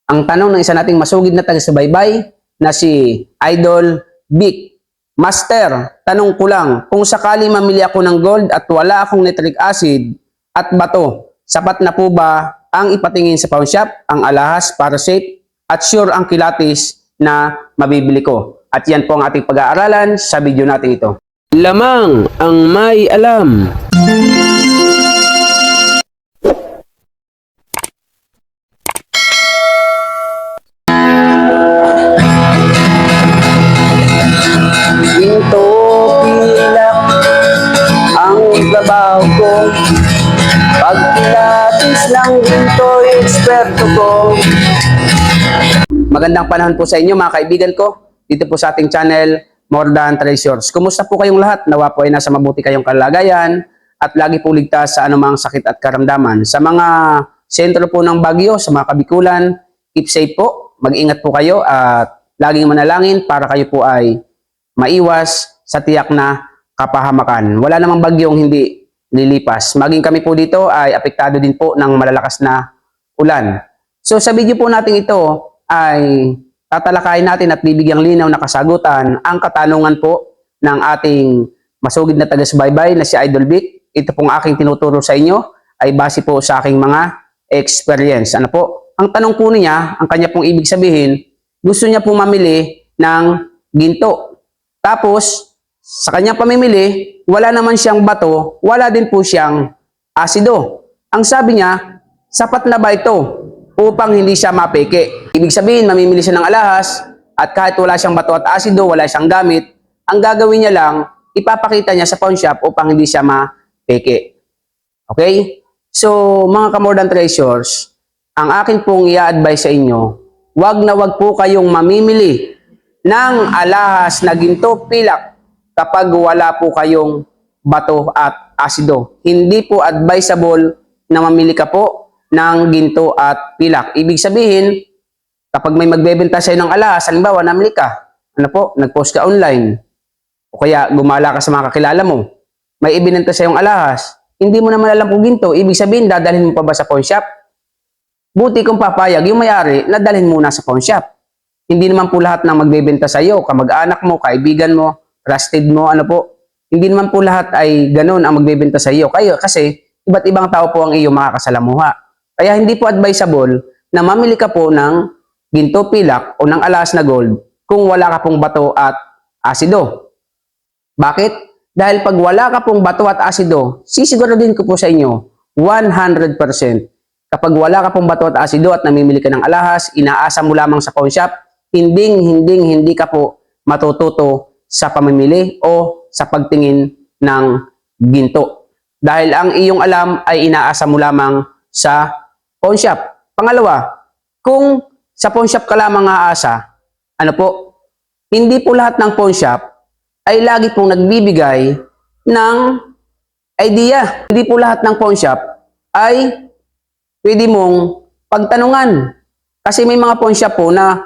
Ang tanong ng isa nating masugid na taga-subaybay na si Idol Vic. Master, tanong ko lang, kung sakali mamili ako ng gold at wala akong nitric acid at bato, sapat na po ba ang ipatingin sa pawn shop, ang alahas para safe at sure ang kilatis na mabibili ko? At yan po ang ating pag-aaralan sa video natin ito. Lamang ang may alam. Ginto pilak ang trabaho ko, pag pilates ng ginto eksperto ko. Magandang panahon po sa inyo mga kaibigan ko, dito po sa ating channel More Than Treasures. Kumusta po kayong lahat? Nawa po ay nasa mabuti kayong kalagayan at lagi po ligtas sa anumang sakit at karamdaman. Sa mga sentro po ng Bagyo, sa mga kabikulan, keep safe po, mag-ingat po kayo at laging manalangin para kayo po ay maiwas sa tiyak na kapahamakan. Wala namang bagyong hindi lilipas. Maging kami po dito ay apektado din po ng malalakas na ulan. So sa video po natin ito ay tatalakayin natin at bibigyang linaw na kasagutan ang katanungan po ng ating masugid na taga-subaybay na si Idol Vic. Ito pong aking tinuturo sa inyo ay base po sa aking mga experience. Ano po? Ang tanong po niya, ang kanya pong ibig sabihin, gusto niya pong mamili ng ginto. Tapos, sa kanyang pamimili, wala naman siyang bato, wala din po siyang asido. Ang sabi niya, sapat na ba ito upang hindi siya mapeke? Ibig sabihin, mamimili siya ng alahas at kahit wala siyang bato at asido, wala siyang gamit, ang gagawin niya lang, ipapakita niya sa pawn shop upang hindi siya mapeke. Okay? So, mga ka-More Than Treasures, ang akin pong i-advise sa inyo, wag na wag po kayong mamimili ng alahas na ginto pilak kapag wala po kayong bato at asido. Hindi po advisable na mamili ka po ng ginto at pilak. Ibig sabihin, kapag may magbebenta sa'yo ng alahas, halimbawa, namili ka, nag-post ka online, o kaya gumala ka sa mga kakilala mo, may ibinenta sa'yo ng alahas, hindi mo naman alam kung ginto, ibig sabihin, dadalhin mo pa ba sa pawn shop? Buti kung papayag, yung may-ari, nadalhin muna sa pawn shop. Hindi naman po lahat ng magbebenta sa iyo, kamag-anak mo, kaibigan mo, trusted mo, hindi naman po lahat ay ganun ang magbebenta sa iyo. Kasi iba't ibang tao po ang iyo makakasalamuha. Kaya hindi po advisable na mamili ka po ng ginto pilak o ng alahas na gold kung wala ka pong bato at asido. Bakit? Dahil pag wala ka pong bato at asido, sisiguraduhin ko po sa inyo, 100%. Kapag wala ka pong bato at asido at namimili ka ng alahas, inaasa mo lamang sa pawn shop, hindi ka po matututo sa pamimili o sa pagtingin ng ginto. Dahil ang iyong alam ay inaasa mo lamang sa pawn shop. Pangalawa, kung sa pawn shop ka lamang aasa, hindi po lahat ng pawn shop ay lagi pong nagbibigay ng idea. Hindi po lahat ng pawn shop ay pwede mong pagtanungan. Kasi may mga pawn shop po na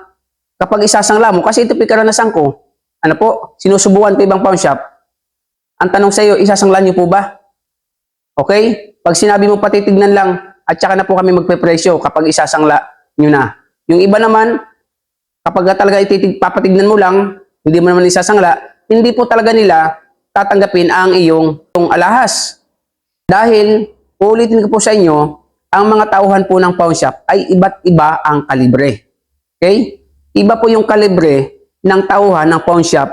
kapag isasangla mo, kasi ito pikaranasan ko, sinusubukan ko ibang pawn shop, ang tanong sa iyo, isasangla niyo po ba? Okay? Pag sinabi mo patitignan lang, at saka na po kami magpe-presyo kapag isasangla niyo na. Yung iba naman, kapag talaga papatignan mo lang, hindi mo naman isasangla, hindi po talaga nila tatanggapin ang iyong alahas. Dahil, ulitin ko po sa inyo, ang mga tauhan po ng pawn shop ay iba't iba ang kalibre. Okay? Iba po yung kalibre ng tauhan ng pawn shop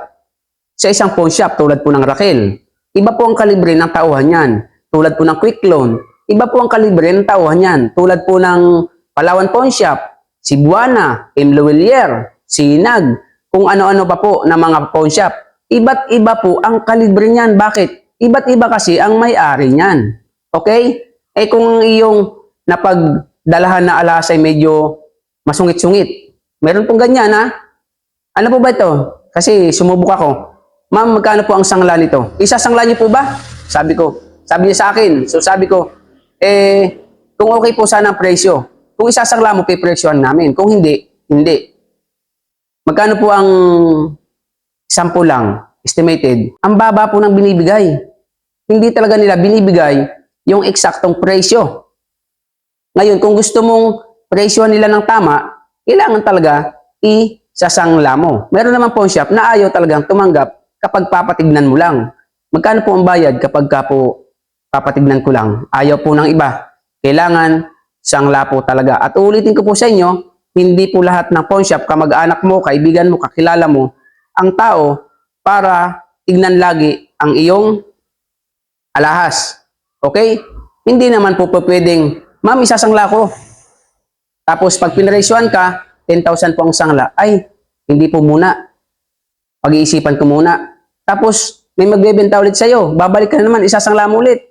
sa isang pawn shop tulad po ng Raquel. Iba po ang kalibre ng tauhan yan tulad po ng Quick Loan. Iba po ang kalibre ng tauhan yan tulad po ng Palawan Pawn Shop, si Buana, M. Luwelier, si Nag, kung ano-ano pa po na mga pawn shop. Iba't iba po ang kalibre niyan. Bakit? Iba't iba kasi ang may-ari niyan. Okay? Kung iyong napagdalahan na alahas ay medyo masungit-sungit, meron pong ganyan Ano po ba ito? Kasi sumubok ako. Ma'am, magkano po ang sangla nito? Isasangla niyo po ba? Sabi niya sa akin. So sabi ko, kung okay po sana ang presyo. Kung isasangla mo, pipresyohan namin. Kung hindi, hindi. Magkano po ang sample lang, estimated? Ang baba po ng binibigay. Hindi talaga nila binibigay yung eksaktong presyo. Ngayon, kung gusto mong presyohan nila ng tama, kailangan talaga isasangla mo. Meron naman pawn shop na ayaw talagang tumanggap kapag papatignan mo lang. Magkano po ang bayad kapag ka po papatignan ko lang? Ayaw po ng iba. Kailangan sangla po talaga. At ulitin ko po sa inyo, hindi po lahat ng pawn shop, kamag-anak mo, kaibigan mo, kakilala mo, ang tao para tignan lagi ang iyong alahas. Okay? Hindi naman po pwedeng, ma'am, isasangla ko. Tapos pag pinresyohan ka, 10,000 po ang sangla. Ay, hindi po muna. Pag-iisipan ko muna. Tapos may magbebenta ulit sa'yo. Babalik ka na naman, isasangla mo ulit.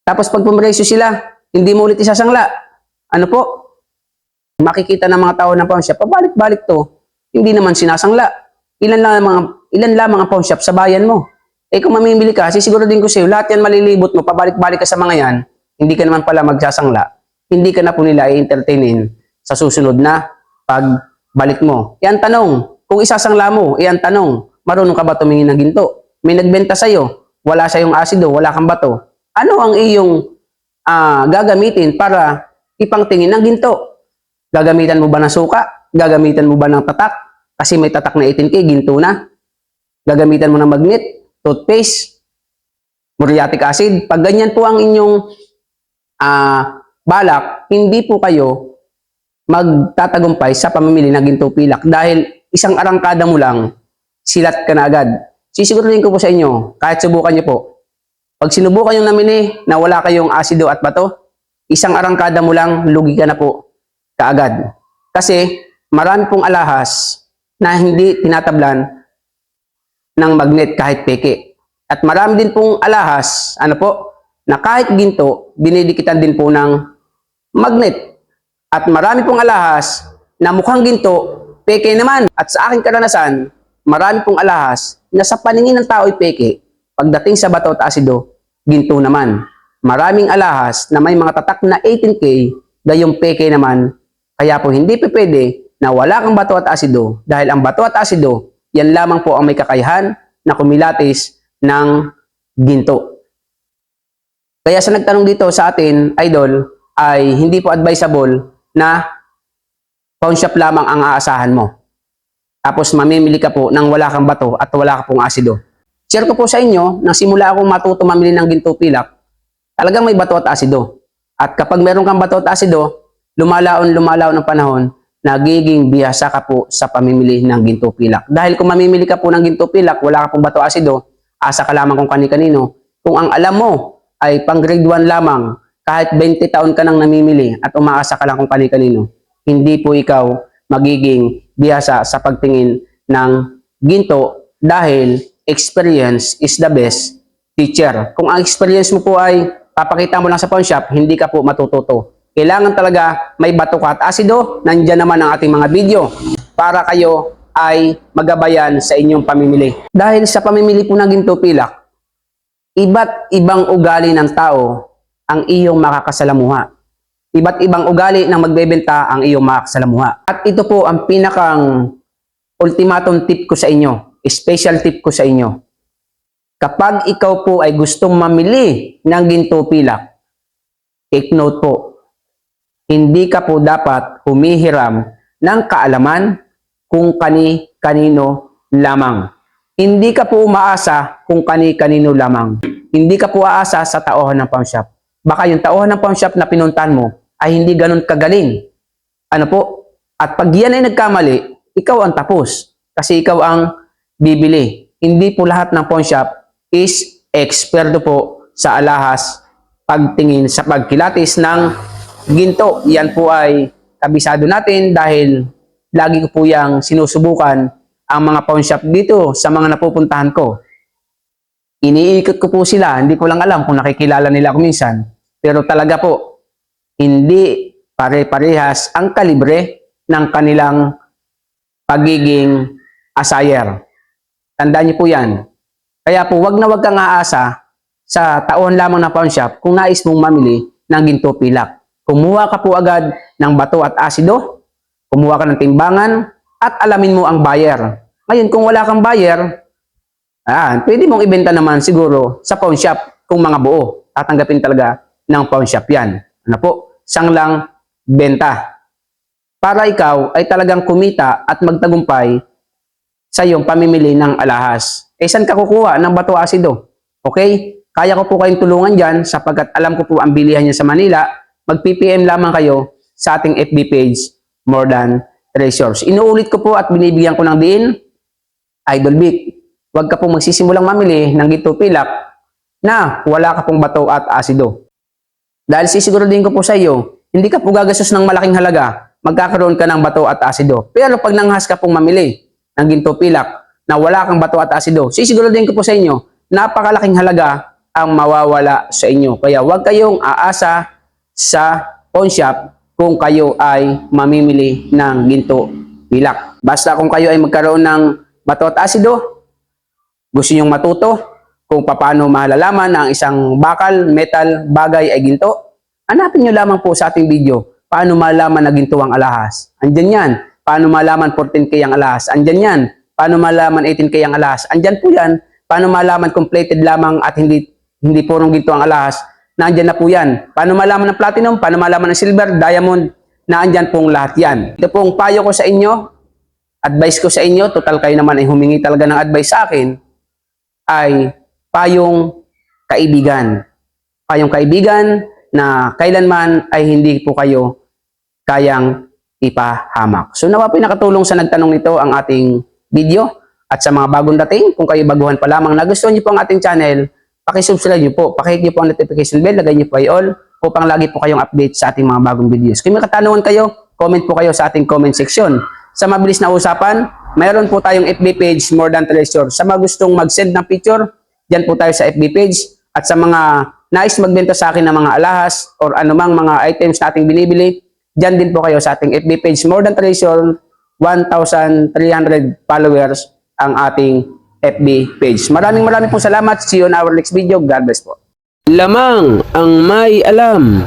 Tapos pag pumaresyo sila, hindi mo ulit isasangla. Ano po? Makikita ng mga tao ng pawn shop, pabalik-balik to. Hindi naman sinasangla. Ilan lamang ang pawn shop sa bayan mo. Eh kung mamimili ka, sisiguro din ko sa'yo, lahat yan malilibot mo, pabalik-balik ka sa mga yan, hindi ka naman pala magsasangla. Hindi ka na po nila i-entertainin sa susunod na pagbalik mo. Yan tanong, kung isasangla mo, yan tanong, marunong ka ba tumingin ng ginto? May nagbenta sa'yo, wala sa'yong asido, wala kang bato. Ano ang iyong gagamitin para ipangtingin ng ginto? Gagamitan mo ba ng suka? Gagamitan mo ba ng tatak? Kasi may tatak na 18K, ginto na. Gagamitan mo ng magnet, toothpaste, muriatic acid. Pag ganyan po ang inyong balak, hindi po kayo magtatagumpay sa pamimili ng ginto pilak dahil isang arangkada mo lang, silat ka na agad. Sisiguraduhin ko po sa inyo, kahit subukan nyo po, pag sinubukan yung namili na wala kayong asido at bato, isang arangkada mo lang, lugi ka na po kaagad. Kasi marami pong alahas na hindi tinatablan ng magnet kahit peke. At marami din pong alahas, na kahit ginto, dinidikitan din po ng magnet. At marami pong alahas na mukhang ginto, peke naman. At sa aking karanasan, marami pong alahas na sa paningin ng tao ay peke. Pagdating sa bato at asido, ginto naman. Maraming alahas na may mga tatak na 18K, gayong peke naman. Kaya po hindi pwede na wala kang bato at asido dahil ang bato at asido, yan lamang po ang may kakayahan na kumilatis ng ginto. Kaya sa nagtanong dito sa atin, idol, ay hindi po advisable na pawn shop lamang ang aasahan mo. Tapos mamimili ka po ng wala kang bato at wala ka pong asido. Share ko po sa inyo, nang simula akong matuto mamili ng ginto pilak, talagang may bato at asido. At kapag meron kang bato at asido, lumalaon ng panahon, nagiging bihasa ka po sa pamimili ng ginto pilak. Dahil kung mamimili ka po ng ginto pilak, wala ka pong bato asido, asa ka lamang kung kani-kanino. Kung ang alam mo ay pang grade 1 lamang, kahit 20 taon ka nang namimili at umaasa ka lang kung kani-kanino, hindi po ikaw magiging bihasa sa pagtingin ng ginto dahil experience is the best teacher. Kung ang experience mo po ay papakita mo lang sa pawn shop, hindi ka po matututo. Kailangan talaga may bato ka at asido. Nandiyan naman ang ating mga video para kayo ay magabayan sa inyong pamimili. Dahil sa pamimili po ng ginto pilak, iba't ibang ugali ng tao ang iyong makakasalamuha. Iba't ibang ugali ng magbebenta ang iyong makakasalamuha. At ito po ang pinakang ultimatum tip ko sa inyo, special tip ko sa inyo. Kapag ikaw po ay gustong mamili ng ginto pilak, take note po, hindi ka po dapat humihiram ng kaalaman kung kani-kanino lamang. Hindi ka po umaasa kung kani-kanino lamang. Hindi ka po aasa sa tauhan ng pawn shop. Baka yung tauhan ng pawn shop na pinuntahan mo ay hindi ganun kagaling. Ano po? At pag yan ay nagkamali, ikaw ang tapos. Kasi ikaw ang bibili. Hindi po lahat ng pawn shop is eksperto po sa alahas pagtingin sa pagkilatis ng ginto. Yan po ay kabisado natin dahil lagi ko po yang sinusubukan ang mga pawn shop dito sa mga napupuntahan ko. Iniikot ko po sila, hindi ko lang alam kung nakikilala nila ako minsan. Pero talaga po, hindi pare-parehas ang kalibre ng kanilang pagiging asayer. Tandaan niyo po yan. Kaya po, wag na wag kang aasa sa taon lamang ng pawn shop kung nais mong mamili ng ginto pilak. Kumuha ka po agad ng bato at asido, kumuha ka ng timbangan, at alamin mo ang buyer. Ngayon, kung wala kang buyer, pwede mong ibenta naman siguro sa pawn shop kung mga buo. Tatanggapin talaga ng pawn shop yan. Ano po? Sanglang benta. para ikaw ay talagang kumita at magtagumpay sa iyong pamimili ng alahas. Eh, saan ka kukuha ng bato asido? Okay? Kaya ko po kayong tulungan dyan sapagkat alam ko po ang bilihan niya sa Manila. Mag-PPM lamang kayo sa ating FB page, More Than Treasures. Inuulit ko po at binibigyan ko ng diin, Idol Vic, huwag ka pong magsisimulang mamili ng ginto pilak na wala ka pong bato at asido. Dahil sisiguraduhin ko po sa iyo, hindi ka po gagastos ng malaking halaga, magkakaroon ka ng bato at asido. Pero pag nanghas ka pong mamili ng ginto pilak na wala kang bato at asido, sisiguraduhin ko po sa inyo, napakalaking halaga ang mawawala sa inyo. Kaya huwag kayong aasa sa pawn shop kung kayo ay mamimili ng ginto pilak. Basta kung kayo ay magkaroon ng bato at asido, gusto nyong matuto kung paano malalaman na ang isang bakal, metal, bagay ay ginto, hanapin nyo lamang po sa ating video paano malaman na ginto ang alahas. Andyan yan. Paano malaman 14K ang alahas. Andyan yan. Paano malaman 18K ang alahas. Andyan po yan. Paano malaman completed lamang at hindi purong ginto ang alahas. Naandyan na po yan. Paano malaman ng platinum, paano malaman ng silver, diamond, naandyan pong lahat yan. Ito pong payo ko sa inyo, advice ko sa inyo, total kayo naman ay humingi talaga ng advice sa akin, ay payong kaibigan. Payong kaibigan na kailanman ay hindi po kayo kayang ipahamak. So nawa po nakatulong sa nagtanong nito ang ating video. At sa mga bagong dating, kung kayo baguhan pa lamang na gusto niyo po ang ating channel, pakisubscribe niyo po, pakihit niyo po ang notification bell, lagay niyo po ay all upang lagi po kayong update sa ating mga bagong videos. Kung may katanungan kayo, comment po kayo sa ating comment section. Sa mabilis na usapan, mayroon po tayong FB page, More Than Treasures. Sa mga gustong mag-send ng picture, dyan po tayo sa FB page. At sa mga nais magbenta sa akin ng mga alahas or anumang mga items na ating binibili, dyan din po kayo sa ating FB page, More Than Treasures. 1,300 followers ang ating FB page. Maraming po salamat. See you on our next video. God bless po. Lamang ang may alam.